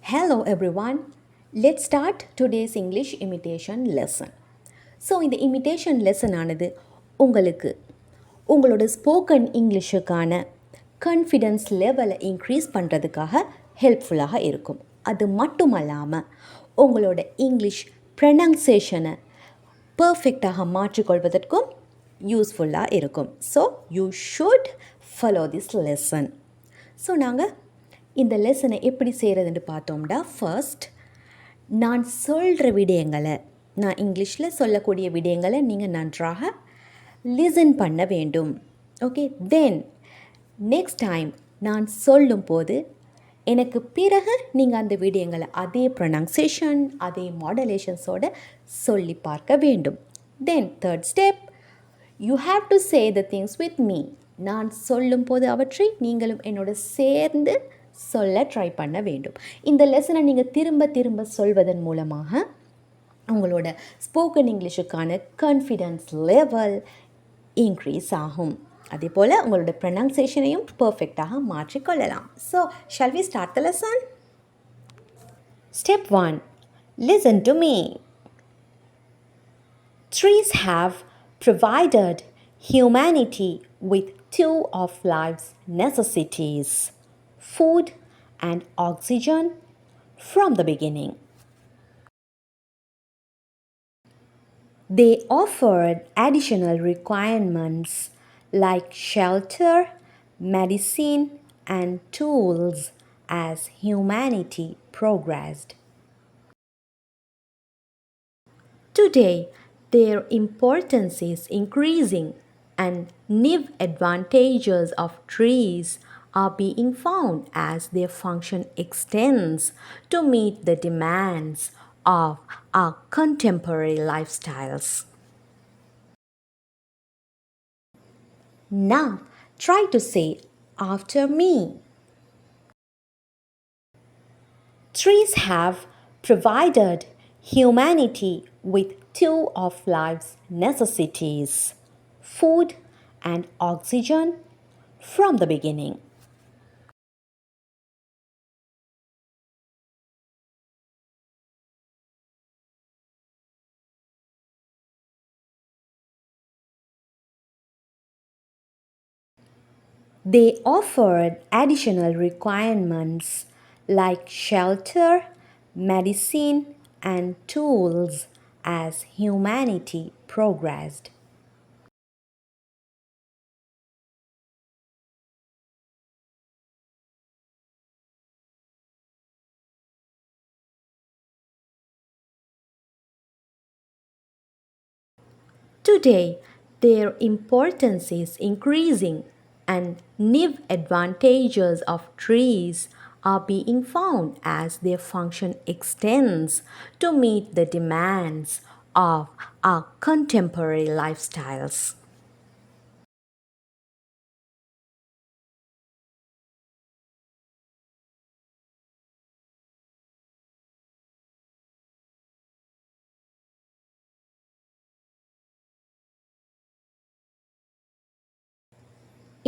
Hello everyone. Let's start today's English imitation lesson. So இந்த imitation lesson ஆனது உங்களுக்கு உங்களோட ஸ்போக்கன் இங்கிலீஷுக்கான கான்ஃபிடென்ஸ் லெவலை இன்க்ரீஸ் பண்ணுறதுக்காக ஹெல்ப்ஃபுல்லாக இருக்கும். அது மட்டும் அல்லாமல் உங்களோட இங்கிலீஷ் ப்ரனன்சேஷனை பர்ஃபெக்டாக மாற்றிக்கொள்வதற்கும் யூஸ்ஃபுல்லாக இருக்கும். So you should follow this lesson. So நாங்கள் இந்த லெசனை எப்படி செய்கிறதுன்னு பார்த்தோம்னா, ஃபர்ஸ்ட் நான் சொல்கிற விடயங்களை, நான் இங்கிலீஷில் சொல்லக்கூடிய விடயங்களை நீங்கள் நன்றாக லிசன் பண்ண வேண்டும். ஓகே, தென் நெக்ஸ்ட் டைம் நான் சொல்லும்போது எனக்கு பிறகு நீங்கள் அந்த விடயங்களை அதே ப்ரொனன்சேஷன் அதே மாடுலேஷன்ஸோடு சொல்லி பார்க்க வேண்டும். Then third step, you have to say the things with me. நான் சொல்லும்போது அவற்றை நீங்களும் என்னோட சேர்ந்து சொல்ல ட்ரை பண்ண வேண்டும். இந்த லெசனை நீங்கள் திரும்ப திரும்ப சொல்வதன் மூலமாக உங்களோட ஸ்போக்கன் இங்கிலீஷுக்கான கான்ஃபிடென்ஸ் லெவல் இன்க்ரீஸ் ஆகும். அதே போல் உங்களோட ப்ரொனன்சேஷனையும் பர்ஃபெக்டாக மாற்றிக்கொள்ளலாம். So shall we start the lesson? Step 1, listen to me. Trees have provided humanity with two of life's necessities, food and oxygen, from the beginning. They offered additional requirements like shelter, medicine, and tools as humanity progressed. Today, their importance is increasing, and new advantages of trees are being found as their function extends to meet the demands of our contemporary lifestyles. Now, try to say after me. Trees have provided humanity with two of life's necessities, food and oxygen, from the beginning. They offered additional requirements like shelter, medicine, and tools as humanity progressed. Today, their importance is increasing, and new advantages of trees are being found as their function extends to meet the demands of our contemporary lifestyles.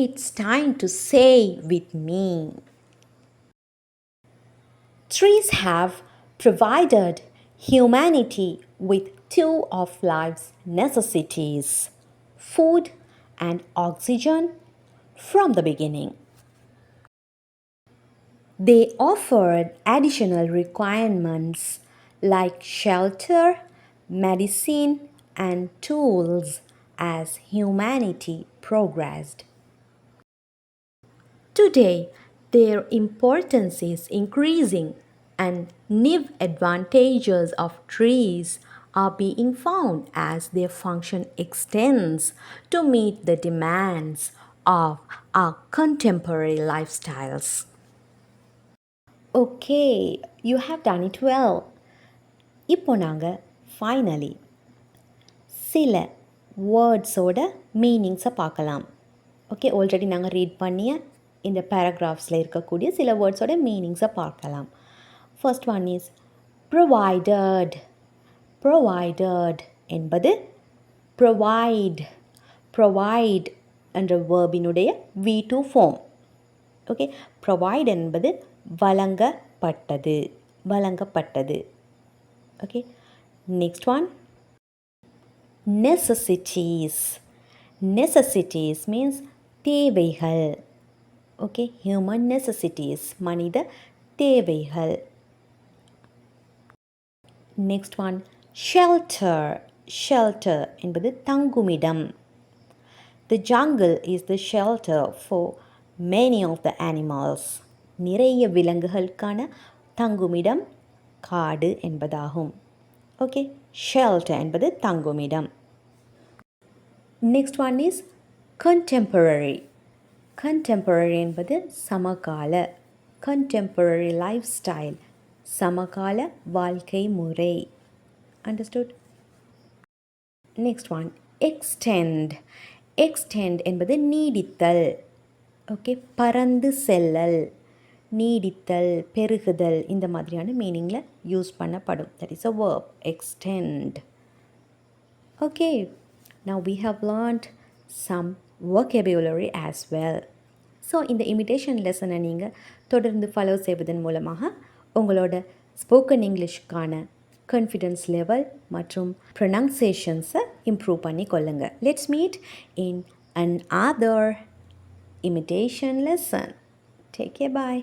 It's time to say with me. Trees have provided humanity with two of life's necessities, food and oxygen, from the beginning. They offered additional requirements like shelter, medicine, and tools as humanity progressed. Today, their importance is increasing, and new advantages of trees are being found as their function extends to meet the demands of our contemporary lifestyles. Okay, you have done it well. இப்போ நாங்கள் finally சில வேர்ட்ஸோட மீனிங்ஸை பார்க்கலாம். Okay, already நாங்கள் read பண்ணிய இந்த பேராகிராஃப்ஸில் இருக்கக்கூடிய சில வேர்ட்ஸோட மீனிங்ஸை பார்க்கலாம். First one is provided. Provided என்பது ப்ரொவைட் என்ற வேர்பினுடைய V2 ஃபார்ம். ஓகே, ப்ரொவைட் என்பது வழங்கப்பட்டது. வழங்கப்பட்டது. Okay, next one necessities. Necessities means தேவைகள். ஓகே, ஹியூமன் நெசசிட்டிஸ், மனித தேவைகள். Next one shelter. ஷெல்டர் என்பது தங்குமிடம். The jungle is the shelter for many of the animals. நிறைய விலங்குகளுக்கான தங்குமிடம் காடு என்பதாகும். ஓகே, ஷெல்டர் என்பது தங்குமிடம். Next one is contemporary. contemporary என்பது சமகால. contemporary lifestyle, சமகால வாழ்க்கை முறை. Understood? Next one, extend. extend என்பது நீடித்தல். ஓகே, பறந்து செல்லல், நீடித்தல், பெருகுதல், இந்த மாதிரியான மீனிங்கில் யூஸ் பண்ணப்படும். That is a verb, extend. Okay, now we have learned some vocabulary as well. So இந்த இமிட்டேஷன் லெசனை நீங்கள் தொடர்ந்து ஃபாலோ செய்வதன் மூலமாக உங்களோட ஸ்போக்கன் இங்கிலீஷ்க்கான கான்ஃபிடென்ஸ் லெவல் மற்றும் ப்ரொனன்சியேஷன்ஸை இம்ப்ரூவ் பண்ணி கொள்ளுங்கள். Let's meet in another imitation lesson. Take care, bye.